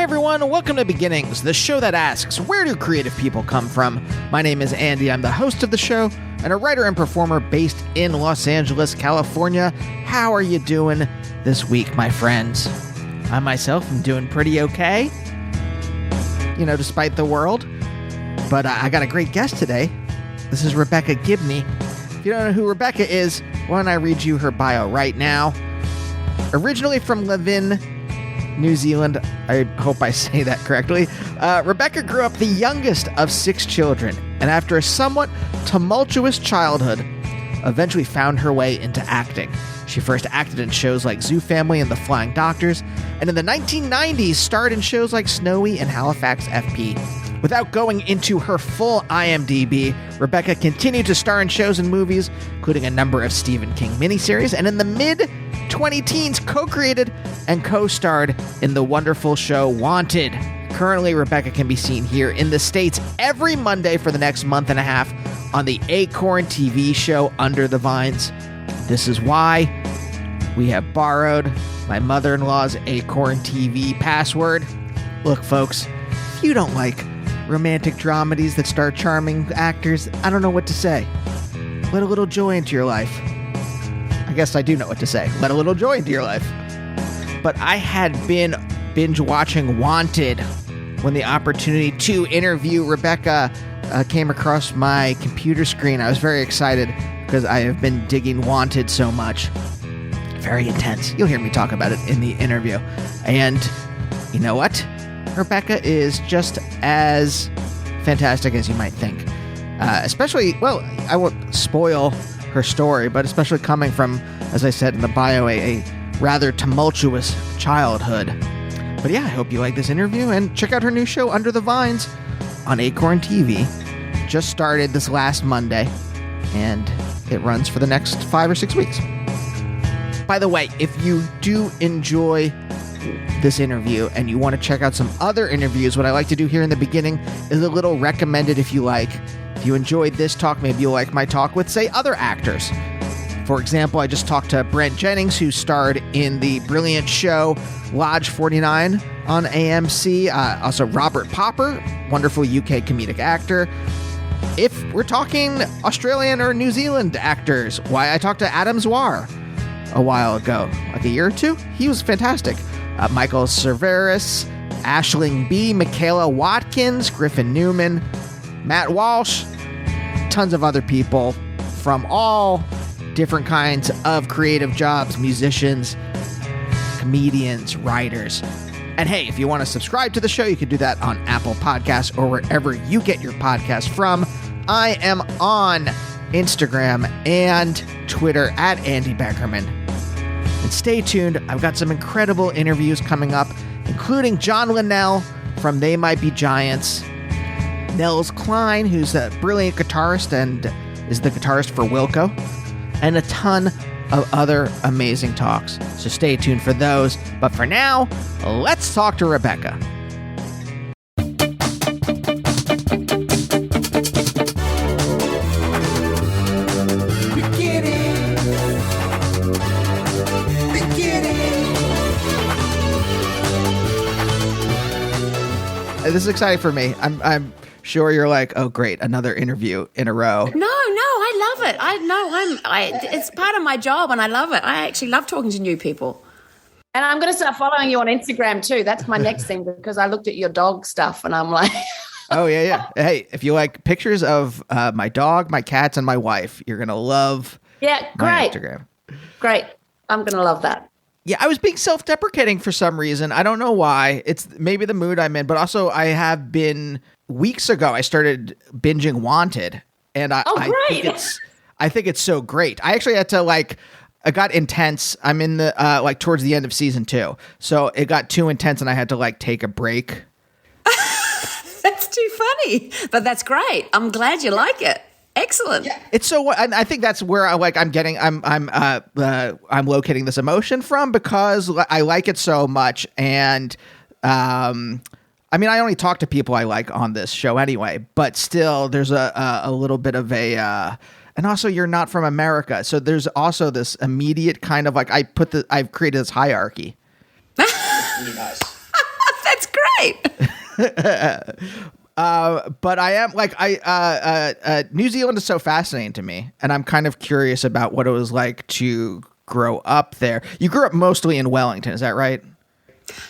everyone, welcome to Beginnings, the show that asks, where do creative people come from? My name is Andy, I'm the host of the show, and a writer and performer based in Los Angeles, California. How are you doing this week, my friends? I myself am doing pretty okay, despite the world. But I got a great guest today. This is Rebecca Gibney. If you don't know who Rebecca is, why don't I read you her bio right now? Originally from Levin, New Zealand, I hope I say that correctly, Rebecca grew up the youngest of 6 children, and after a somewhat tumultuous childhood, eventually found her way into acting. She first acted in shows like Zoo Family and The Flying Doctors, and in the 1990s starred in shows like Snowy and Halifax FP. Without going into her full IMDb, Rebecca continued to star in shows and movies, including a number of Stephen King miniseries, and in the mid-2010s co-created and co-starred in the wonderful show Wanted. Currently, Rebecca can be seen here in the States every Monday for the next month and a half on the Acorn TV show Under the Vines. This is why we have borrowed my mother-in-law's Acorn TV password. Look, folks, if you don't like romantic dramedies that star charming actors, I don't know what to say. Let a little joy into your life. I guess I do know what to say. Let a little joy into your life. But I had been binge watching Wanted when the opportunity to interview Rebecca came across my computer screen. I was very excited because I have been digging Wanted so much. Very intense. You'll hear me talk about it in the interview. And you know what? Rebecca is just as fantastic as you might think. Especially, well, I won't spoil her story, but especially coming from, as I said in the bio, a rather tumultuous childhood. But yeah, I hope you like this interview, and check out her new show, Under the Vines, on Acorn TV. Just started this last Monday, and it runs for the next 5 or 6 weeks. By the way, if you do enjoy this interview and you want to check out some other interviews, what I like to do here in the beginning is a little recommended if you like. If you enjoyed this talk, maybe you'll like my talk with, say, other actors. For example, I just talked to Brent Jennings, who starred in the brilliant show Lodge 49 on AMC. Also, Robert Popper, wonderful UK comedic actor. If we're talking Australian or New Zealand actors, why, I talked to Adam Zwar a while ago, like a year or two. He was fantastic. Michael Cerveris, Aisling B., Michaela Watkins, Griffin Newman, Matt Walsh, tons of other people from all different kinds of creative jobs, musicians, comedians, writers. And hey, if you want to subscribe to the show, you can do that on Apple Podcasts or wherever you get your podcasts from. I am on Instagram and Twitter at Andy Beckerman. And stay tuned, I've got some incredible interviews coming up, including John Linnell from They Might Be Giants, Nels Cline, who's a brilliant guitarist and is the guitarist for Wilco, and a ton of other amazing talks. So stay tuned for those. But for now, let's talk to Rebecca. This is exciting for me. I'm sure you're like, oh, great, another interview in a row. No, I love it. It's part of my job, and I love it. I actually love talking to new people. And I'm going to start following you on Instagram too. That's my next thing, because I looked at your dog stuff and I'm like, oh yeah. Hey, if you like pictures of my dog, my cats, and my wife, you're gonna love. Yeah, great. My Instagram. Great. I'm going to love that. Yeah, I was being self-deprecating for some reason. I don't know why. It's maybe the mood I'm in, but also I have been, weeks ago, I started binging Wanted, and I think it's so great. I actually had to it got intense. I'm in the towards the end of season 2, so it got too intense, and I had to take a break. That's too funny, but that's great. I'm glad you like it. Excellent. Yeah. It's so. I think that's where I'm locating this emotion from, because I like it so much, and I I only talk to people I like on this show anyway, but still, there's a little bit of a. And also, you're not from America, so there's also this immediate kind of I've created this hierarchy. That's great. great. But I am like New Zealand is so fascinating to me, and I'm kind of curious about what it was like to grow up there. You grew up mostly in Wellington, is that right?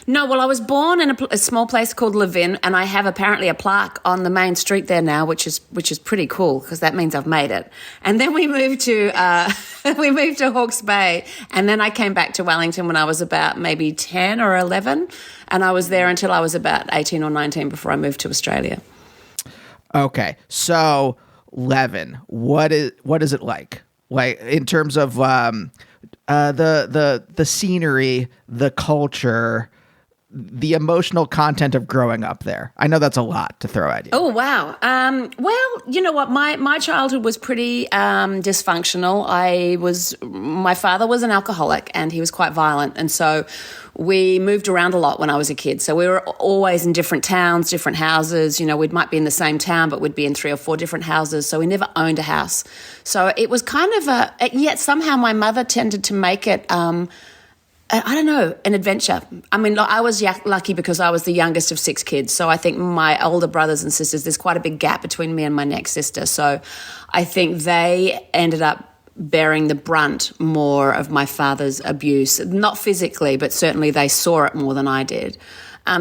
No, well, I was born in a small place called Levin, and I have apparently a plaque on the main street there now, which is pretty cool because that means I've made it. And then we moved to Hawke's Bay, and then I came back to Wellington when I was about maybe 10 or 11, and I was there until I was about 18 or 19 before I moved to Australia. Okay, so Levin, what is it like? Like in terms of the scenery, the culture, the emotional content of growing up there. I know that's a lot to throw at you. Oh, wow. Well, you know what? My childhood was pretty dysfunctional. My father was an alcoholic and he was quite violent. And so we moved around a lot when I was a kid. So we were always in different towns, different houses. You know, we might be in the same town, but we'd be in 3 or 4 different houses. So we never owned a house. So it was kind of yet somehow my mother tended to make it, I don't know, an adventure. I mean, I was lucky because I was the youngest of 6 kids. So I think my older brothers and sisters, there's quite a big gap between me and my next sister. So I think they ended up bearing the brunt more of my father's abuse, not physically, but certainly they saw it more than I did.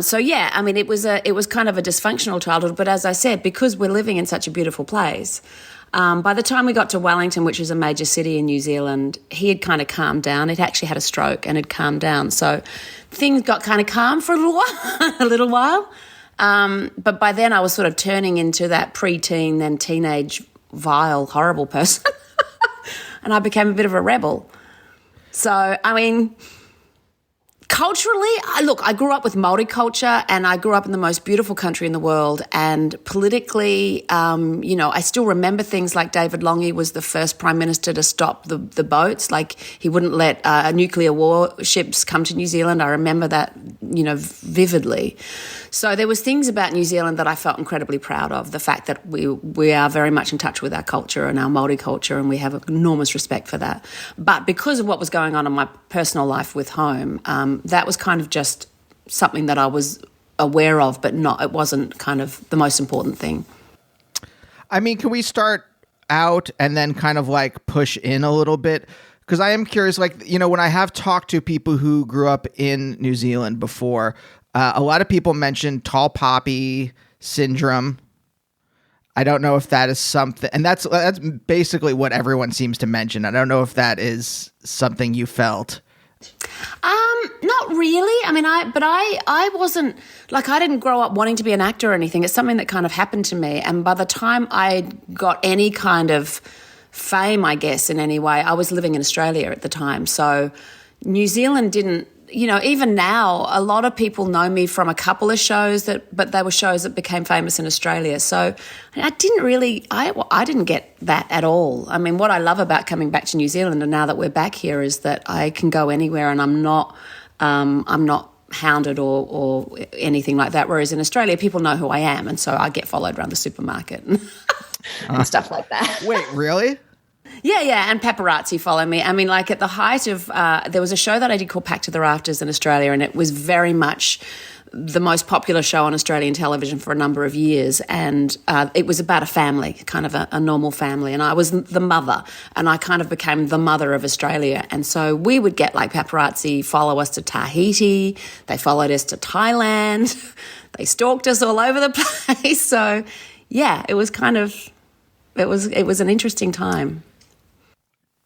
So yeah, I mean, it was kind of a dysfunctional childhood. But as I said, because we're living in such a beautiful place, by the time we got to Wellington, which is a major city in New Zealand, he had kind of calmed down. He'd actually had a stroke and had calmed down. So things got kind of calm for a little while. But by then I was sort of turning into that preteen, then teenage, vile, horrible person. And I became a bit of a rebel. So, I mean, culturally, I grew up with Māori culture and I grew up in the most beautiful country in the world. And politically, I still remember things like David Lange was the first prime minister to stop the boats. Like he wouldn't let nuclear warships come to New Zealand. I remember that, vividly. So there was things about New Zealand that I felt incredibly proud of. The fact that we are very much in touch with our culture and our Māori culture, and we have enormous respect for that. But because of what was going on in my personal life with home, that was kind of just something that I was aware of, but it wasn't kind of the most important thing. I mean, can we start out and then kind of like push in a little bit? Because I am curious, like, when I have talked to people who grew up in New Zealand before, a lot of people mention tall poppy syndrome. I don't know if that is something, and that's basically what everyone seems to mention. I don't know if that is something you felt. Not really. I mean, I wasn't like, I didn't grow up wanting to be an actor or anything. It's something that kind of happened to me. And by the time I got any kind of fame, I guess, in any way, I was living in Australia at the time. So New Zealand didn't, even now, a lot of people know me from a couple of shows but they were shows that became famous in Australia. So I didn't get that at all. I mean, what I love about coming back to New Zealand and now that we're back here is that I can go anywhere and I'm not hounded or anything like that. Whereas in Australia, people know who I am. And so I get followed around the supermarket and stuff like that. Wait, really? Yeah, and paparazzi follow me. I mean, like at the height of, there was a show that I did called Packed to the Rafters in Australia, and it was very much the most popular show on Australian television for a number of years. And it was about a family, kind of a normal family. And I was the mother, and I kind of became the mother of Australia. And so we would get like paparazzi follow us to Tahiti. They followed us to Thailand. They stalked us all over the place. So yeah, it was kind of, it was an interesting time.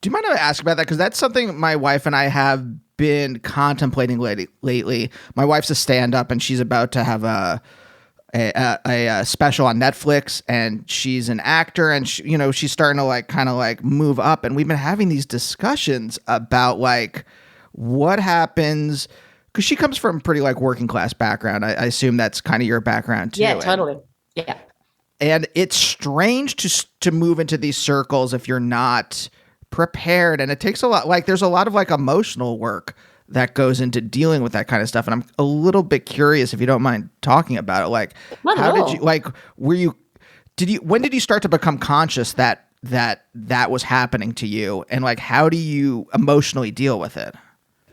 Do you mind if I ask about that? Because that's something my wife and I have been contemplating lately. My wife's a stand-up, and she's about to have a special on Netflix, and she's an actor, and she's starting to kind of move up. And we've been having these discussions about what happens, because she comes from pretty working class background. I assume that's kind of your background too. Yeah, totally. Yeah. And it's strange to move into these circles if you're not prepared, and it takes a lot. There's a lot of emotional work that goes into dealing with that kind of stuff, and I'm a little bit curious if you don't mind talking about it. When did you start to become conscious that was happening to you, and how do you emotionally deal with it?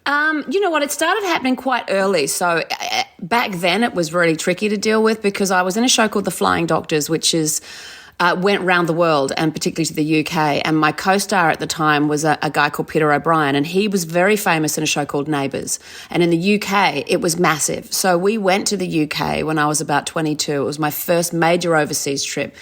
You know what? It started happening quite early. So back then it was really tricky to deal with because I was in a show called The Flying Doctors, which is went round the world and particularly to the UK. And my co-star at the time was a guy called Peter O'Brien, and he was very famous in a show called Neighbours. And in the UK, it was massive. So we went to the UK when I was about 22. It was my first major overseas trip.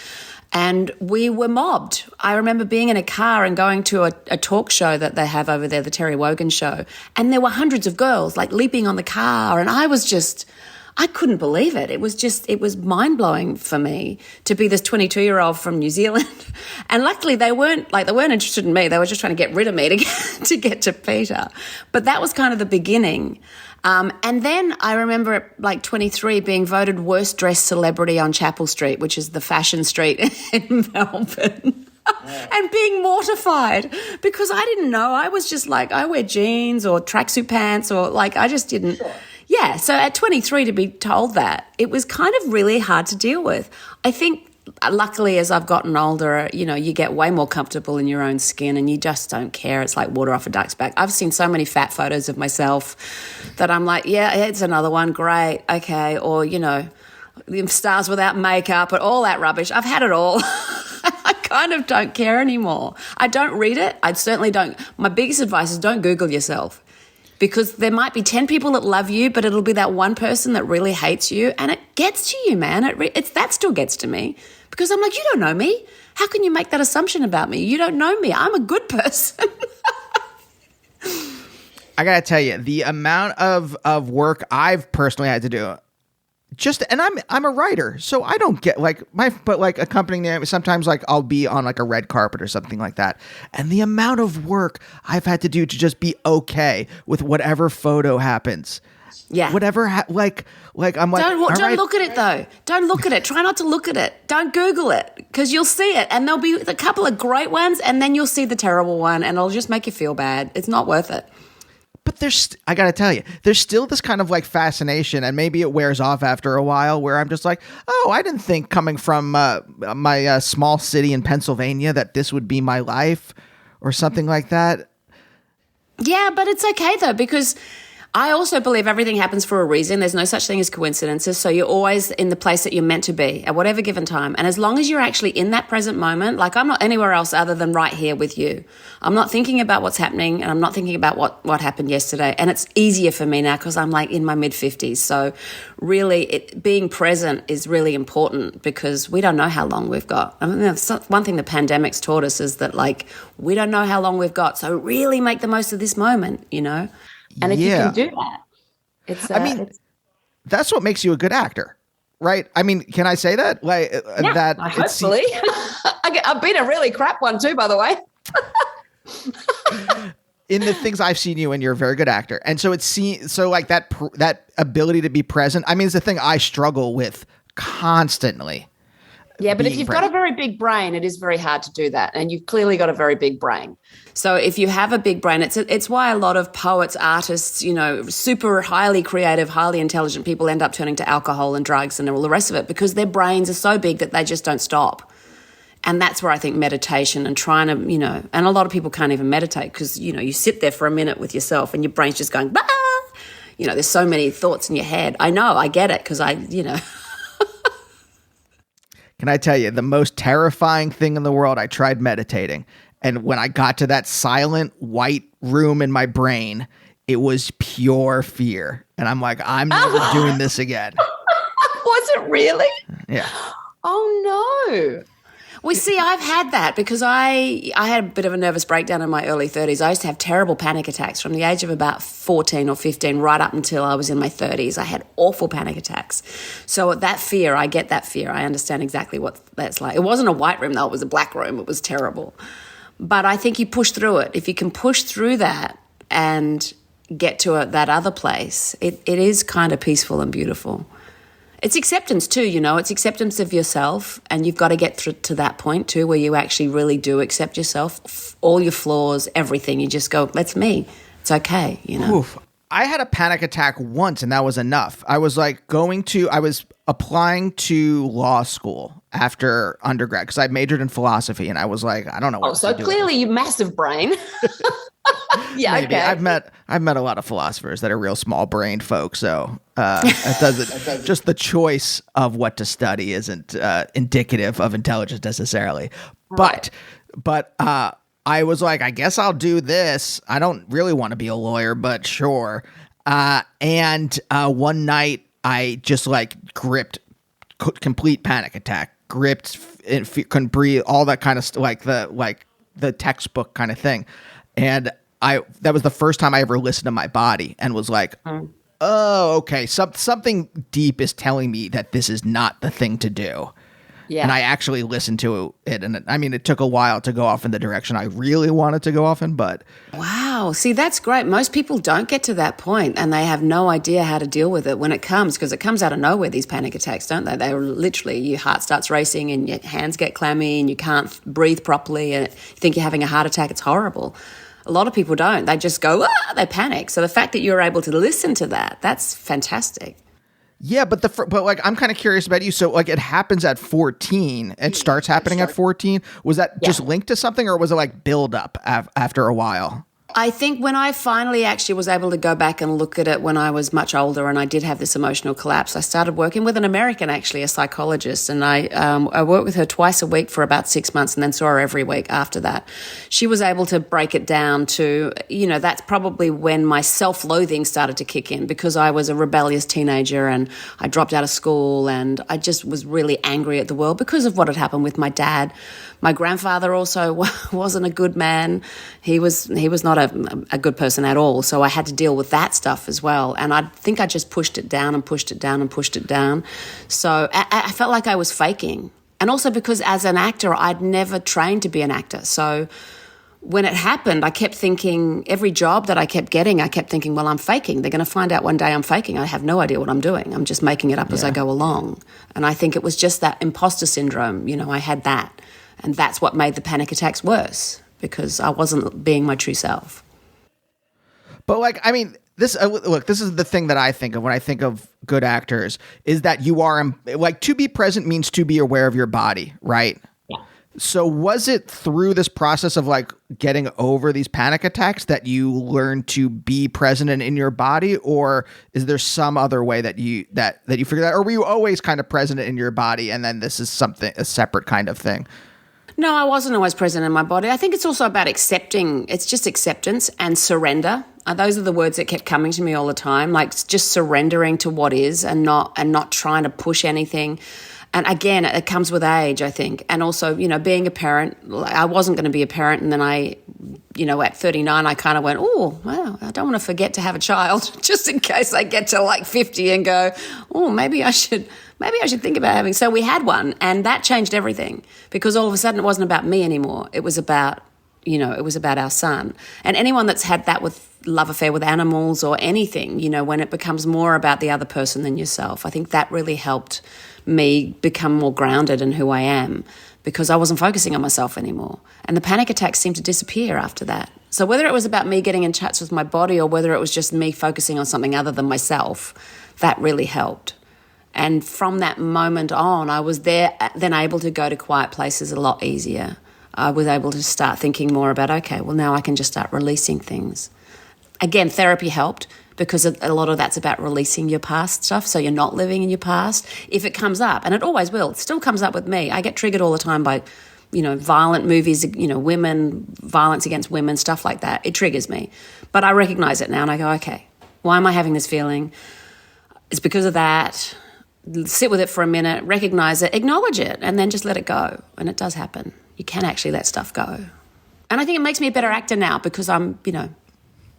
And we were mobbed. I remember being in a car and going to a talk show that they have over there, the Terry Wogan show. And there were hundreds of girls like leaping on the car. And I couldn't believe it. It was mind-blowing for me to be this 22-year-old from New Zealand. And luckily they weren't interested in me. They were just trying to get rid of me to get to Peter. But that was kind of the beginning. And then I remember at like 23 being voted worst dressed celebrity on Chapel Street, which is the fashion street in Melbourne. And being mortified because I didn't know. I was just like, I wear jeans or tracksuit pants or like I just didn't. Sure. Yeah, so at 23 to be told that, it was kind of really hard to deal with. I think luckily as I've gotten older, you get way more comfortable in your own skin and you just don't care. It's like water off a duck's back. I've seen so many fat photos of myself that I'm like, yeah, it's another one, great, okay. Or, the stars without makeup and all that rubbish. I've had it all. I kind of don't care anymore. I don't read it. I certainly don't. My biggest advice is don't Google yourself. Because there might be 10 people that love you, but it'll be that one person that really hates you. And it gets to you, man. That still gets to me. Because I'm like, you don't know me. How can you make that assumption about me? You don't know me. I'm a good person. I got to tell you, the amount of work I've personally had to do, and I'm a writer, so I don't get but accompanying them, sometimes like I'll be on like a red carpet or something like that. And the amount of work I've had to do to just be okay with whatever photo happens. Yeah. Whatever, I'm like, don't look at it though. Don't look at it. Try not to look at it. Don't Google it because you'll see it and there'll be a couple of great ones and then you'll see the terrible one and it'll just make you feel bad. It's not worth it. But I got to tell you, there's still this kind of like fascination, and maybe it wears off after a while, where I'm just like, oh, I didn't think coming from my small city in Pennsylvania that this would be my life or something like that. Yeah, but it's okay though, because I also believe everything happens for a reason. There's no such thing as coincidences. So you're always in the place that you're meant to be at whatever given time. And as long as you're actually in that present moment, like I'm not anywhere else other than right here with you. I'm not thinking about what's happening and I'm not thinking about what happened yesterday. And it's easier for me now because I'm like in my mid-50s. So really being present is really important because we don't know how long we've got. I mean, that's one thing the pandemic's taught us is that like we don't know how long we've got. So really make the most of this moment, And if you can do that, that's what makes you a good actor, right? I mean, can I say that? Like that? Hopefully, I've been a really crap one too, by the way. In the things I've seen you in, you're a very good actor, and so like that ability to be present. I mean, it's the thing I struggle with constantly. Yeah, but if you've got a very big brain, it is very hard to do that. And you've clearly got a very big brain. So if you have a big brain, it's why a lot of poets, artists, super highly creative, highly intelligent people end up turning to alcohol and drugs and all the rest of it because their brains are so big that they just don't stop. And that's where I think meditation and trying to, and a lot of people can't even meditate because, you sit there for a minute with yourself and your brain's just going, bah! There's so many thoughts in your head. I know, I get it because Can I tell you, the most terrifying thing in the world, I tried meditating. And when I got to that silent white room in my brain, it was pure fear. And I'm like, I'm never doing this again. Was it really? Yeah. Oh, no. Well, see, I've had that because I had a bit of a nervous breakdown in my early 30s. I used to have terrible panic attacks from the age of about 14 or 15 right up until I was in my 30s. I had awful panic attacks. So that fear, I get that fear. I understand exactly what that's like. It wasn't a white room, though. It was a black room. It was terrible. But I think you push through it. If you can push through that and get to that other place, it is kind of peaceful and beautiful. It's acceptance too, it's acceptance of yourself, and you've got to get through to that point too where you actually really do accept yourself, all your flaws, everything. You just go, that's me. It's okay, Oof. I had a panic attack once and that was enough. I was like I was applying to law school after undergrad because I majored in philosophy and I was like, I don't know what so clearly you massive brain. Yeah, Maybe. okay. I've met a lot of philosophers that are real small brained folks, so it doesn't just the choice of what to study isn't indicative of intelligence necessarily. Right. But I was like, I guess I'll do this. I don't really want to be a lawyer, but sure. And one night I just like gripped complete panic attack, gripped, couldn't breathe, all that kind of like the textbook kind of thing. And that was the first time I ever listened to my body and was like, oh, okay. Something deep is telling me that this is not the thing to do. Yeah. And I actually listened to it. And I mean, it took a while to go off in the direction I really wanted to go off in, but. Wow. See, that's great. Most people don't get to that point and they have no idea how to deal with it when it comes, because it comes out of nowhere, these panic attacks, don't they? They're literally, your heart starts racing and your hands get clammy and you can't breathe properly and you think you're having a heart attack. It's horrible. A lot of people don't. They just go, they panic. So the fact that you're able to listen to that, that's fantastic. Yeah, but like I'm kind of curious about you. So like it happens at 14. It starts happening at 14. Was that just linked to something, or was it like build up after a while? I think when I finally actually was able to go back and look at it when I was much older and I did have this emotional collapse, I started working with an American, actually, a psychologist, and I worked with her twice a week for about 6 months and then saw her every week after that. She was able to break it down to, that's probably when my self-loathing started to kick in, because I was a rebellious teenager and I dropped out of school and I just was really angry at the world because of what had happened with my dad. My grandfather also wasn't a good man. He was not a good person at all. So I had to deal with that stuff as well. And I think I just pushed it down and pushed it down and pushed it down. So I felt like I was faking. And also because as an actor, I'd never trained to be an actor. So when it happened, I kept thinking, every job that I kept getting, I kept thinking, well, I'm faking. They're going to find out one day I'm faking. I have no idea what I'm doing. I'm just making it up as I go along. And I think it was just that imposter syndrome. I had that. And that's what made the panic attacks worse, because I wasn't being my true self. But like, I mean, this is the thing that I think of when I think of good actors, is that you are like, to be present means to be aware of your body, right? Yeah. So was it through this process of like getting over these panic attacks that you learned to be present and in your body, or is there some other way that you figured that, or were you always kind of present in your body and then this is a separate kind of thing? No, I wasn't always present in my body. I think it's also about accepting. It's just acceptance and surrender. Those are the words that kept coming to me all the time, like just surrendering to what is and not trying to push anything. And again, it comes with age, I think. And also, being a parent, I wasn't going to be a parent. And then at 39, I kind of went, oh, wow, I don't want to forget to have a child just in case I get to like 50 and go, oh, maybe I should think about having. So we had one, and that changed everything, because all of a sudden it wasn't about me anymore. It was about, our son. And anyone that's had that with love affair with animals or anything, when it becomes more about the other person than yourself, I think that really helped me become more grounded in who I am, because I wasn't focusing on myself anymore. And the panic attacks seemed to disappear after that. So whether it was about me getting in touch with my body or whether it was just me focusing on something other than myself, that really helped. And from that moment on, I was then able to go to quiet places a lot easier. I was able to start thinking more about, okay, well, now I can just start releasing things. Again, therapy helped, because a lot of that's about releasing your past stuff, so you're not living in your past. If it comes up, and it always will, it still comes up with me. I get triggered all the time by, violent movies, women, violence against women, stuff like that. It triggers me. But I recognize it now and I go, okay, why am I having this feeling? It's because of that. Sit with it for a minute, recognize it, acknowledge it, and then just let it go. And it does happen. You can actually let stuff go. And I think it makes me a better actor now, because I'm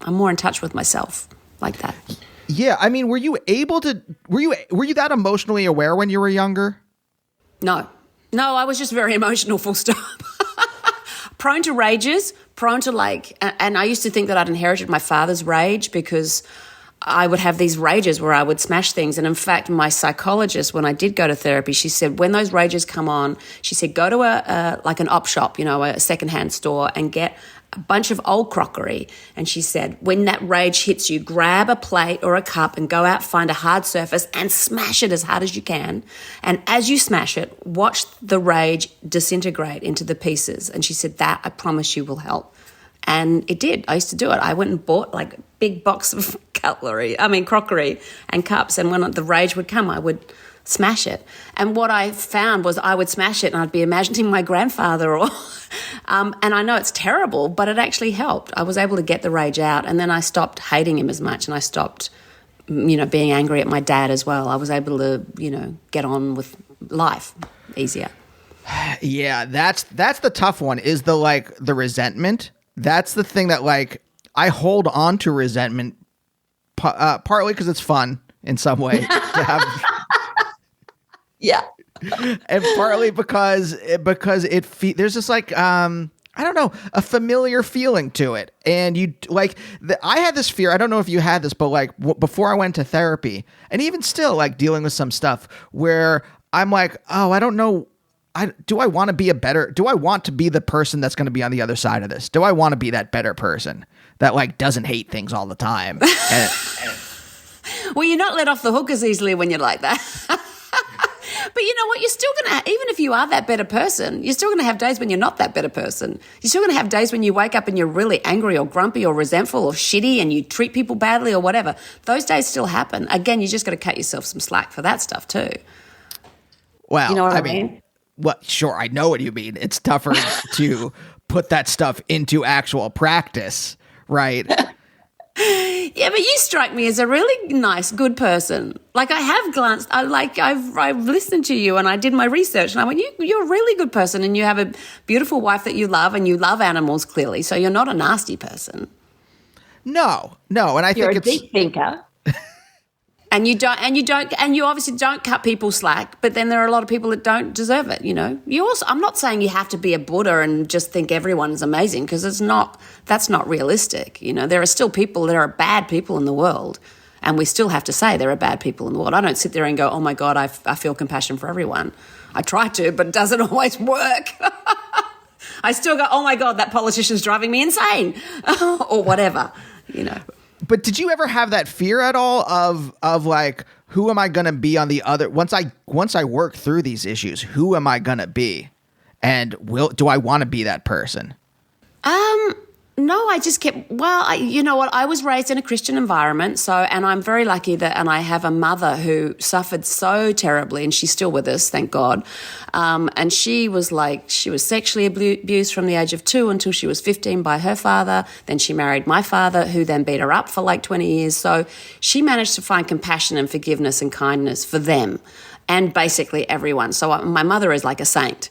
more in touch with myself like that. Yeah. I mean, were you that emotionally aware when you were younger? No, I was just very emotional, full stop. Prone to rages, prone to and I used to think that I'd inherited my father's rage, because I would have these rages where I would smash things. And in fact, my psychologist, when I did go to therapy, she said, when those rages come on, she said, go to an op shop, a secondhand store, and get a bunch of old crockery. And she said, when that rage hits you, grab a plate or a cup and go out, find a hard surface and smash it as hard as you can. And as you smash it, watch the rage disintegrate into the pieces. And she said, that, I promise you, will help. And it did. I used to do it. I went and bought like a big box of crockery and cups. And when the rage would come, I would smash it. And what I found was I would smash it and I'd be imagining my grandfather or and I know it's terrible, but it actually helped. I was able to get the rage out, and then I stopped hating him as much, and I stopped, being angry at my dad as well. I was able to, get on with life easier. Yeah, that's the tough one, is the resentment. That's the thing that I hold on to resentment partly because it's fun in some way to have. Yeah. And partly because there's this I don't know, a familiar feeling to it. And I had this fear. I don't know if you had this, but before I went to therapy, and even still dealing with some stuff where I'm like, oh, I don't know. Do I want to be the person that's going to be on the other side of this? Do I want to be that better person that doesn't hate things all the time? Well, you're not let off the hook as easily when you're like that. But you know what? You're still going to, even if you are that better person, you're still going to have days when you're not that better person. You're still going to have days when you wake up and you're really angry or grumpy or resentful or shitty and you treat people badly or whatever. Those days still happen. Again, you just got to cut yourself some slack for that stuff too. Well, you know what I mean? Well, sure, I know what you mean. It's tougher to put that stuff into actual practice, right? Yeah, but you strike me as a really nice, good person. I have glanced, I've listened to you and I did my research and I went, you're a really good person and you have a beautiful wife that you love and you love animals clearly, so you're not a nasty person. No, and I you're think a deep thinker. And you obviously don't cut people slack, but then there are a lot of people that don't deserve it, I'm not saying you have to be a Buddha and just think everyone is amazing, because that's not realistic. There are still there are bad people in the world, and we still have to say there are bad people in the world. I don't sit there and go, oh my God, I feel compassion for everyone. I try to, but it doesn't always work. I still go, oh my God, that politician's driving me insane or whatever, But did you ever have that fear at all of who am I going to be on the other, once I work through these issues, who am I going to be? And do I want to be that person? No, I just kept, you know what? I was raised in a Christian environment. And I'm very lucky and I have a mother who suffered so terribly, and she's still with us, thank God. And she was sexually abused from the age of 2 until she was 15 by her father. Then she married my father, who then beat her up for 20 years. So she managed to find compassion and forgiveness and kindness for them and basically everyone. So my mother is like a saint.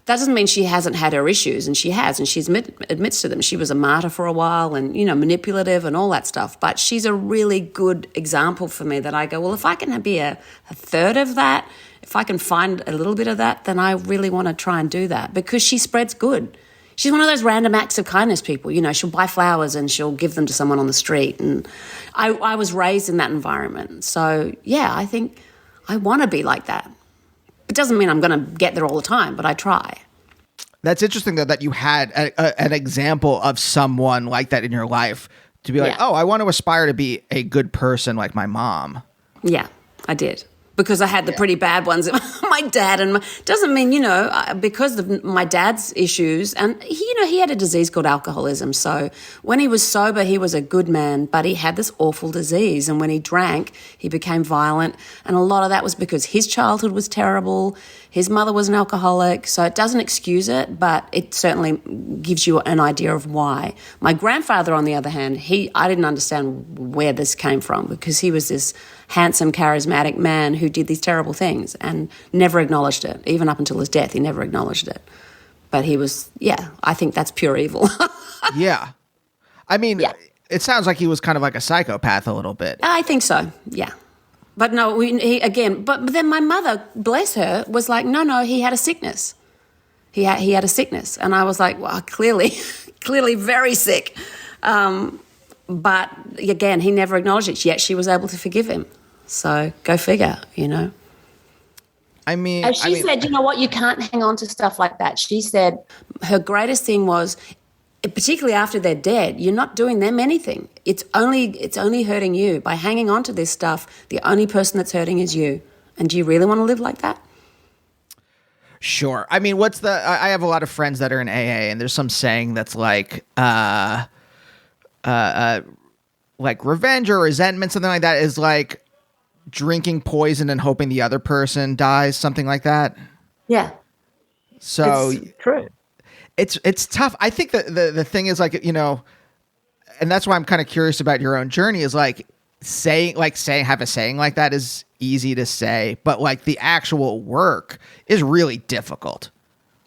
That doesn't mean she hasn't had her issues, and she has, and she admits to them. She was a martyr for a while and, manipulative and all that stuff. But she's a really good example for me that I go, well, if I can be a third of that, if I can find a little bit of that, then I really want to try and do that, because she spreads good. She's one of those random acts of kindness people. She'll buy flowers and she'll give them to someone on the street. And I was raised in that environment. So, yeah, I think I want to be like that. It doesn't mean I'm going to get there all the time, but I try. That's interesting, though, that you had an example of someone like that in your life to be like, oh, I want to aspire to be a good person like my mom. Yeah, I did. Because I had the pretty bad ones. My dad doesn't mean, because of my dad's issues. And, he had a disease called alcoholism. So when he was sober, he was a good man, but he had this awful disease. And when he drank, he became violent. And a lot of that was because his childhood was terrible. His mother was an alcoholic. So it doesn't excuse it, but it certainly gives you an idea of why. My grandfather, on the other hand, I didn't understand where this came from, because he was this handsome, charismatic man who did these terrible things and never acknowledged it. Even up until his death, he never acknowledged it. But he was, I think that's pure evil. Yeah. I mean, It sounds like he was kind of like a psychopath a little bit. I think so, yeah. But no, but then my mother, bless her, was like, no, he had a sickness. He had a sickness. And I was like, well, clearly very sick. But again, he never acknowledged it, yet she was able to forgive him. So go figure, I mean, As she said, you know what? You can't hang on to stuff like that. She said her greatest thing was, particularly after they're dead, you're not doing them anything. It's only hurting you. By hanging on to this stuff, the only person that's hurting is you. And do you really want to live like that? Sure. I mean, I have a lot of friends that are in AA, and there's some saying that's like revenge or resentment, something like that, is like drinking poison and hoping the other person dies, something like that. Yeah. So it's true. It's tough. I think that the thing is, like, and that's why I'm kind of curious about your own journey, is like have a saying like that is easy to say, but like the actual work is really difficult.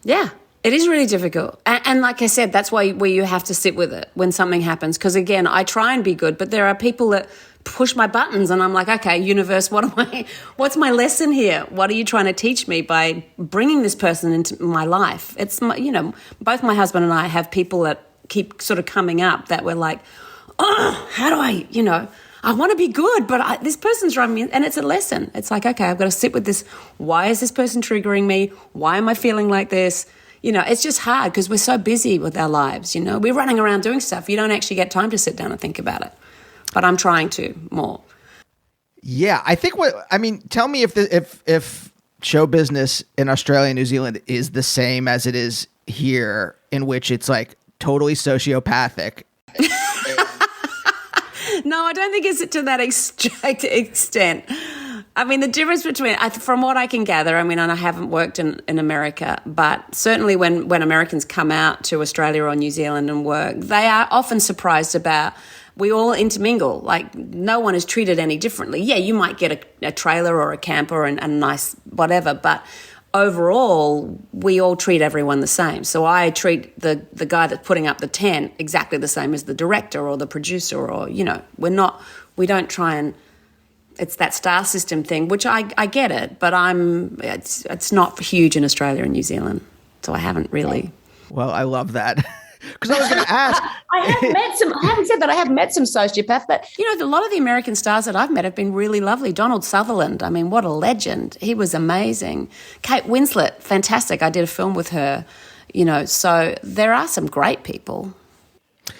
Yeah, it is really difficult. And like I said, that's where you have to sit with it when something happens. Because again, I try and be good, but there are people that push my buttons and I'm like, okay, universe, what's my lesson here? What are you trying to teach me by bringing this person into my life? It's both my husband and I have people that keep sort of coming up that we're like, oh, how do I want to be good, but this person's driving me, and it's a lesson. It's like, okay, I've got to sit with this. Why is this person triggering me? Why am I feeling like this? It's just hard because we're so busy with our lives. We're running around doing stuff. You don't actually get time to sit down and think about it. But I'm trying to more. Yeah, I think tell me if show business in Australia and New Zealand is the same as it is here, in which it's like totally sociopathic. No, I don't think it's to that extent. I mean, the difference between, from what I can gather, and I haven't worked in America, but certainly when Americans come out to Australia or New Zealand and work, they are often surprised about, we all intermingle. Like, no one is treated any differently. Yeah, you might get a trailer or a camper and a nice whatever, but overall, we all treat everyone the same. So I treat the guy that's putting up the tent exactly the same as the director or the producer, or, we don't try and, it's that star system thing, which I get it, but it's not huge in Australia and New Zealand. So I haven't really. Well, I love that. Because I was going to ask. I haven't said that. I have met some sociopaths, but a lot of the American stars that I've met have been really lovely. Donald Sutherland, what a legend. He was amazing. Kate Winslet, fantastic. I did a film with her, so there are some great people.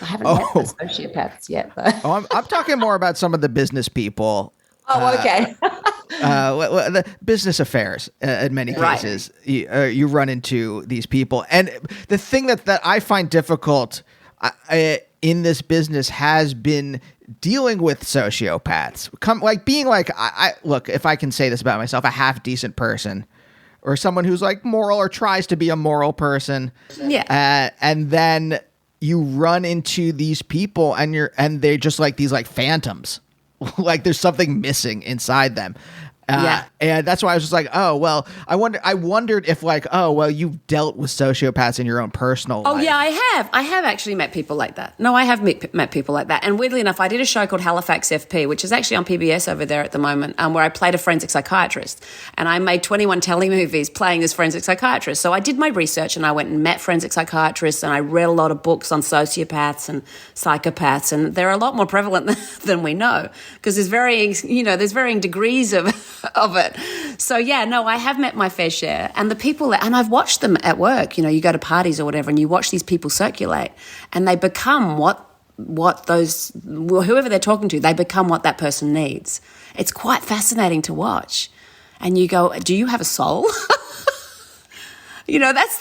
I haven't met the sociopaths yet, though. I'm talking more about some of the business people. Oh, okay. The business affairs, in many cases, right. You run into these people. And the thing that I find difficult in this business has been dealing with sociopaths. Look, if I can say this about myself, a half decent person, or someone who's like moral or tries to be a moral person. Yeah. And then you run into these people and they're just like these like phantoms. Like there's something missing inside them. And that's why I was just like, oh, well, I wondered if like, oh, well, you've dealt with sociopaths in your own personal life. Oh, yeah, I have actually met people like that. No, I have met people like that. And weirdly enough, I did a show called Halifax FP, which is actually on PBS over there at the moment, where I played a forensic psychiatrist. And I made 21 telemovies playing this forensic psychiatrist. So I did my research and I went and met forensic psychiatrists, and I read a lot of books on sociopaths and psychopaths. And they're a lot more prevalent than we know, because there's varying degrees of it. So yeah, no, I have met my fair share, and the people and I've watched them at work. You go to parties or whatever, and you watch these people circulate, and they become whoever they're talking to, they become what that person needs. It's quite fascinating to watch, and you go, do you have a soul? That's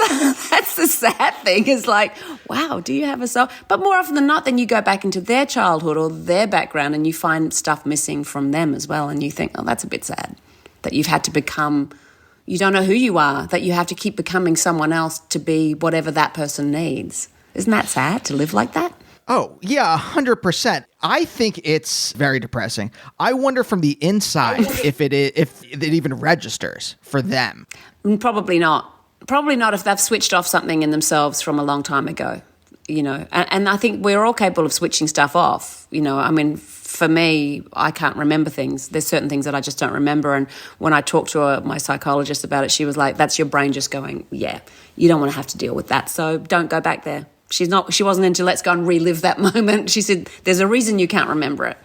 the sad thing, is like, wow, do you have a soul? But more often than not, then you go back into their childhood or their background and you find stuff missing from them as well. And you think, oh, that's a bit sad that you've had to become, you don't know who you are, that you have to keep becoming someone else to be whatever that person needs. Isn't that sad to live like that? Oh, yeah, 100%. I think it's very depressing. I wonder from the inside if it even registers for them. Probably not. Probably not if they've switched off something in themselves from a long time ago, and I think we're all capable of switching stuff off. For me, I can't remember things. There's certain things that I just don't remember. And when I talked to my psychologist about it, she was like, that's your brain just going, yeah, you don't want to have to deal with that. So don't go back there. She wasn't into let's go and relive that moment. She said, there's a reason you can't remember it,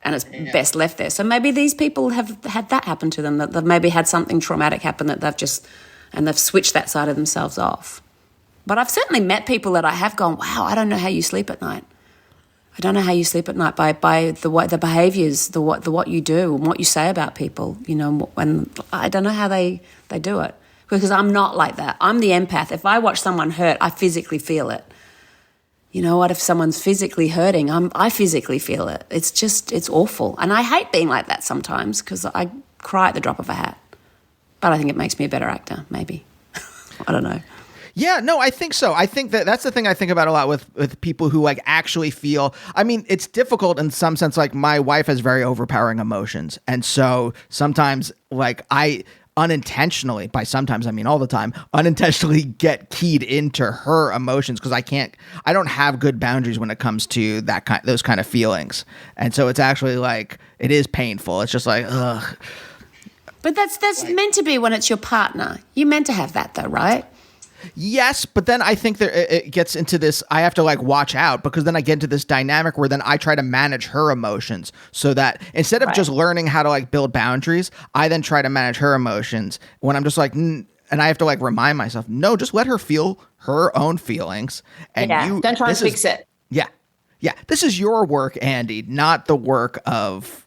and it's best left there. So maybe these people have had that happen to them, that they've maybe had something traumatic happen that they've switched that side of themselves off. But I've certainly met people that I have gone, wow, I don't know how you sleep at night. I don't know how you sleep at night by the behaviours, what you do and what you say about people, and I don't know how they do it. because I'm not like that. I'm the empath. If I watch someone hurt, I physically feel it. You know what? If someone's physically hurting, I physically feel it. It's awful. And I hate being like that sometimes because I cry at the drop of a hat. But I think it makes me a better actor, maybe. I don't know. Yeah, no, I think so. I think that's the thing I think about a lot with people who like actually feel. I mean, it's difficult in some sense. Like my wife has very overpowering emotions, and so sometimes like I unintentionally, by sometimes I mean all the time, unintentionally get keyed into her emotions because I don't have good boundaries when it comes to those kind of feelings, and so it's actually like it is painful. It's just like ugh. But that's meant to be when it's your partner. You're meant to have that though, right? Yes, but then I think that it gets into this, I have to like watch out because then I get into this dynamic where then I try to manage her emotions so that instead of just learning how to like build boundaries, I then try to manage her emotions when I'm just like, and I have to like remind myself, no, just let her feel her own feelings. And don't try and fix it. Yeah. Yeah. This is your work, Andy, not the work of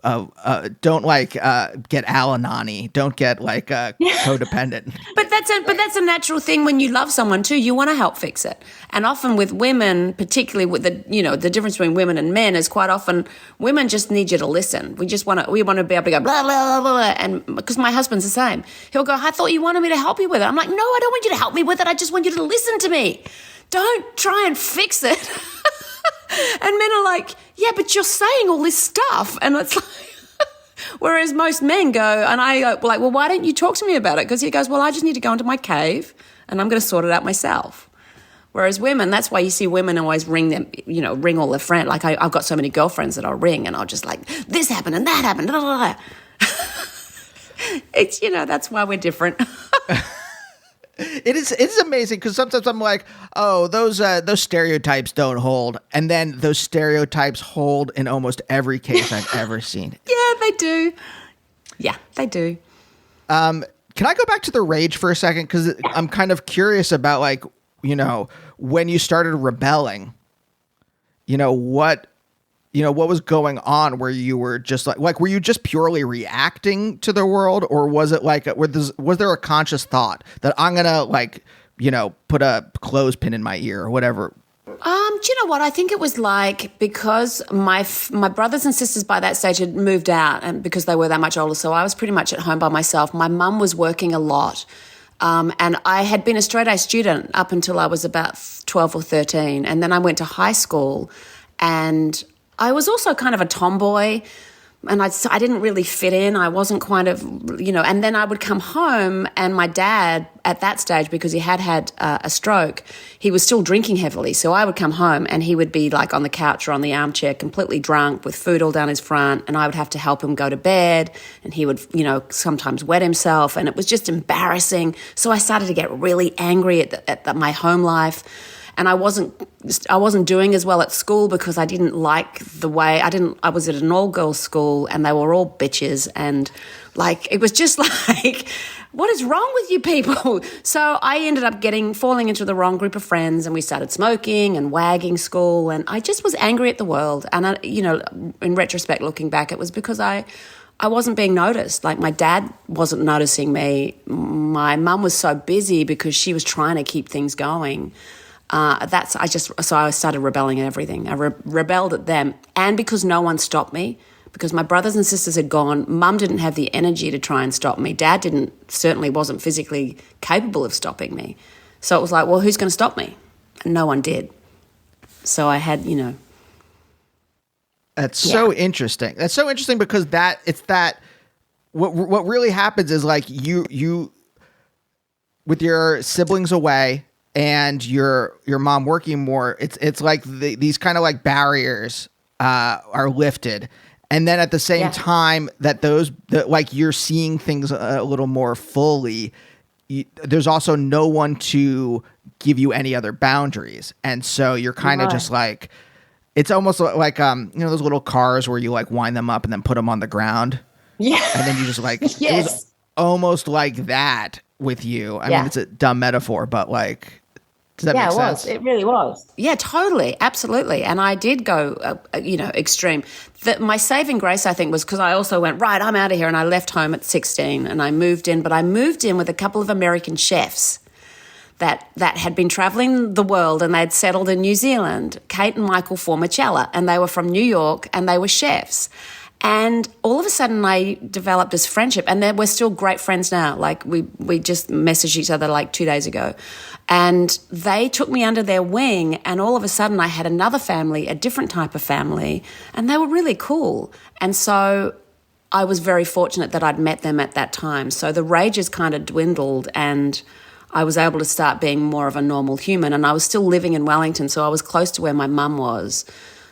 don't like get Al-Anani. Don't get like codependent. But that's a natural thing when you love someone too. You want to help fix it. And often with women, particularly with the difference between women and men is quite often women just need you to listen. We want to be able to go blah, blah, blah, blah. And because my husband's the same. He'll go, I thought you wanted me to help you with it. I'm like, no, I don't want you to help me with it. I just want you to listen to me. Don't try and fix it. And men are like, yeah, but you're saying all this stuff. And it's like, whereas most men go, and I go, like, well, why don't you talk to me about it? Because he goes, well, I just need to go into my cave and I'm going to sort it out myself. Whereas women, that's why you see women always ring all their friends. Like I've got so many girlfriends that I'll ring and I'll just like, this happened and that happened. Blah, blah, blah. It's, that's why we're different. It's amazing because sometimes I'm like, oh, those stereotypes don't hold, and then those stereotypes hold in almost every case I've ever seen. Yeah, they do. Yeah, they do. Can I go back to the rage for a second? Because I'm kind of curious about like, when you started rebelling, what was going on where you were just like, were you just purely reacting to the world, or was it like, was there a conscious thought that I'm going to like, put a clothespin in my ear or whatever? Do you know what? I think it was like because my brothers and sisters by that stage had moved out and because they were that much older. So I was pretty much at home by myself. My mum was working a lot. And I had been a straight A student up until I was about 12 or 13. And then I went to high school and I was also kind of a tomboy and I didn't really fit in. I wasn't and then I would come home and my dad at that stage, because he had a stroke, he was still drinking heavily. So I would come home and he would be like on the couch or on the armchair, completely drunk with food all down his front. And I would have to help him go to bed and he would, sometimes wet himself. And it was just embarrassing. So I started to get really angry at my home life. And I wasn't doing as well at school because I didn't like the way I was at an all-girls school and they were all bitches and like it was just like, what is wrong with you people? So I ended up falling into the wrong group of friends and we started smoking and wagging school and I just was angry at the world. And in retrospect, looking back, it was because I wasn't being noticed. Like my dad wasn't noticing me. My mum was so busy because she was trying to keep things going. So I started rebelling at everything. I rebelled at them. And because no one stopped me, because my brothers and sisters had gone, mum didn't have the energy to try and stop me. Dad certainly wasn't physically capable of stopping me. So it was like, well, who's going to stop me? And no one did. So I had, That's so interesting. That's so interesting because what really happens is like you with your siblings away, and your mom working more, it's like these kind of like barriers are lifted, and then at the same time that like you're seeing things a little more fully, there's also no one to give you any other boundaries, and so you're kind of just like, it's almost like those little cars where you like wind them up and then put them on the ground, and then you just like it was almost like that with you. I mean, it's a dumb metaphor, but like Does that make sense? It really was. Yeah, totally. Absolutely. And I did go, extreme. My saving grace, I think, was because I also went, right, I'm out of here. And I left home at 16 and I moved in. But I moved in with a couple of American chefs that had been traveling the world, and they'd settled in New Zealand, Kate and Michael Formicella. And they were from New York and they were chefs. And all of a sudden I developed this friendship, and we're still great friends now. Like we just messaged each other like 2 days ago, and they took me under their wing, and all of a sudden I had another family, a different type of family, and they were really cool. And so I was very fortunate that I'd met them at that time. So the rages kind of dwindled, and I was able to start being more of a normal human. And I was still living in Wellington, so I was close to where my mum was.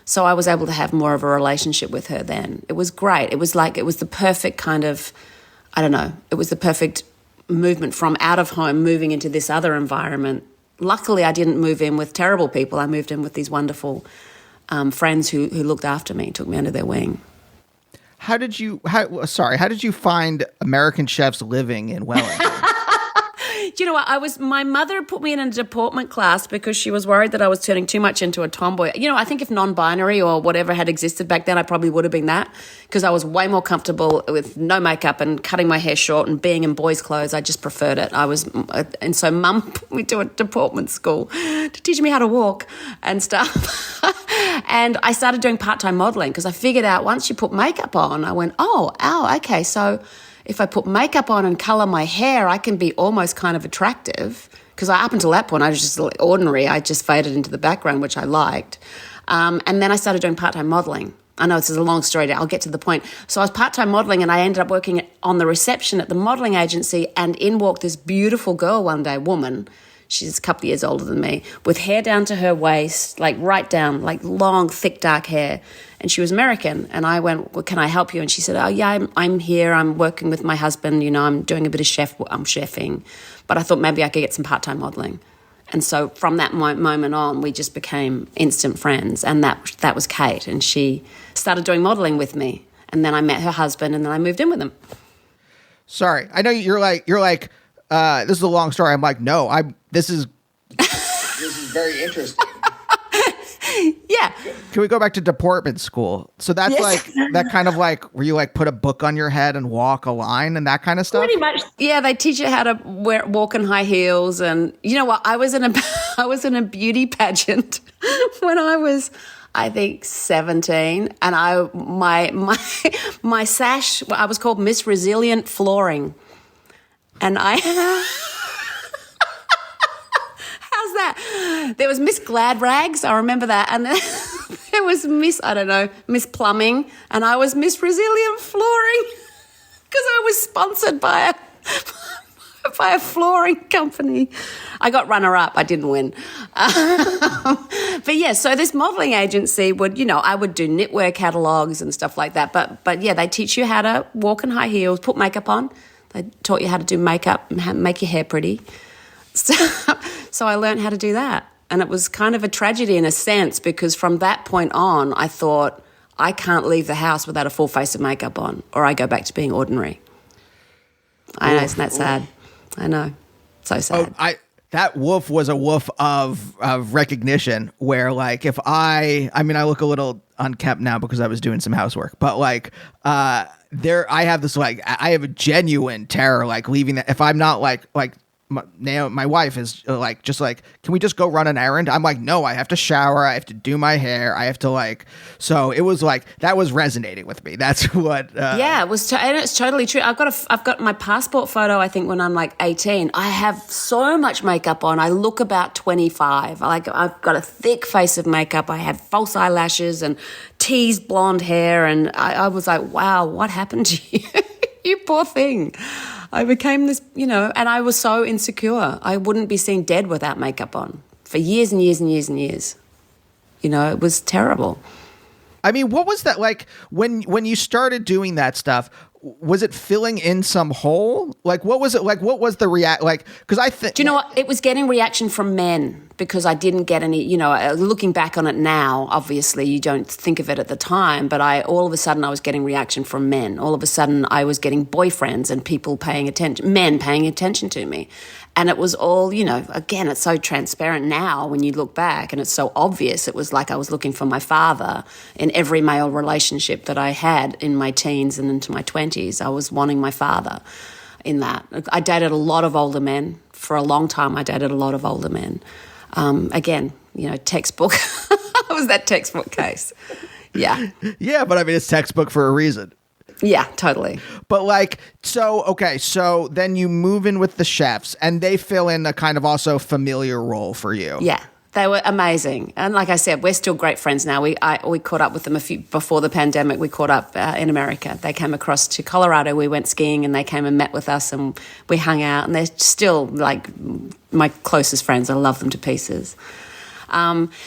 So I was able to have more of a relationship with her then. It was great. It was the perfect kind of, I don't know, it was the perfect movement from out of home, moving into this other environment. Luckily, I didn't move in with terrible people. I moved in with these wonderful friends who looked after me, took me under their wing. How did you find American chefs living in Wellington? Do you know what? My mother put me in a deportment class because she was worried that I was turning too much into a tomboy. You know, I think if non-binary or whatever had existed back then, I probably would have been that, because I was way more comfortable with no makeup and cutting my hair short and being in boys' clothes. I just preferred it. And so Mum put me to a deportment school to teach me how to walk and stuff. And I started doing part-time modeling because I figured out once you put makeup on, I went, okay, so if I put makeup on and colour my hair, I can be almost kind of attractive, because up until that point I was just ordinary. I just faded into the background, which I liked. And then I started doing part-time modelling. I know this is a long story. I'll get to the point. So I was part-time modelling, and I ended up working on the reception at the modelling agency, and in walked this beautiful girl one day, woman. She's a couple of years older than me, with hair down to her waist, like right down, like long, thick, dark hair. And she was American. And I went, well, can I help you? And she said, oh, yeah, I'm here. I'm working with my husband. You know, I'm doing a bit of I'm chefing. But I thought maybe I could get some part-time modelling. And so from that moment on, we just became instant friends. And that was Kate. And she started doing modelling with me. And then I met her husband, and then I moved in with him. Sorry. I know you're like, this is a long story. I'm like, no, this is very interesting. Yeah. Can we go back to deportment school? So that's Yes. like that kind of like where you like put a book on your head and walk a line and that kind of stuff. Pretty much. Yeah, they teach you how to walk in high heels, and you know what? I was in a beauty pageant when I was, I think, 17, and my sash, I was called Miss Resilient Flooring, and I. How's that? There was Miss Glad Rags, I remember that, and then there was Miss Plumbing, and I was Miss Resilient Flooring because I was sponsored by a flooring company. I got runner-up. I didn't win. But yeah, so this modelling agency I would do knitwear catalogues and stuff like that. But yeah, they teach you how to walk in high heels, put makeup on. They taught you how to do makeup and make your hair pretty. So I learned how to do that. And it was kind of a tragedy in a sense, because from that point on, I thought, I can't leave the house without a full face of makeup on, or I go back to being ordinary. I know, isn't that sad? I know. So sad. That woof was a woof of recognition, where like if I look a little unkempt now because I was doing some housework, but like I have this like I have a genuine terror like leaving that if I'm not like my wife is like, just like, can we just go run an errand? I'm like, no, I have to shower. I have to do my hair. I have to like, so it was like, that was resonating with me. That's what, yeah, it was, and it's totally true. I've got my passport photo, I think, when I'm like 18. I have so much makeup on. I look about 25. I've got a thick face of makeup. I have false eyelashes and teased blonde hair. And I was like, wow, what happened to you? You poor thing. I became this, and I was so insecure. I wouldn't be seen dead without makeup on for years and years and years and years. It was terrible. I mean, what was that like when you started doing that stuff? Was it filling in some hole? Like, what was it like? What was the react? Like, because I think, do you know what? It was getting reaction from men. because I didn't get any, looking back on it now, obviously you don't think of it at the time, but all of a sudden I was getting reaction from men. All of a sudden I was getting boyfriends and people men paying attention to me. And it was all, again, it's so transparent now when you look back, and it's so obvious. It was like I was looking for my father in every male relationship that I had in my teens and into my 20s. I was wanting my father in that. I dated a lot of older men. For a long time, I dated a lot of older men. Again, textbook. I was that textbook case. Yeah. Yeah, but I mean, it's textbook for a reason. Yeah, totally. But so then you move in with the chefs and they fill in a kind of also familiar role for you. Yeah, they were amazing. And like I said, we're still great friends now. We caught up with them before the pandemic. We caught up in America. They came across to Colorado. We went skiing and they came and met with us and we hung out. And they're still like my closest friends. I love them to pieces.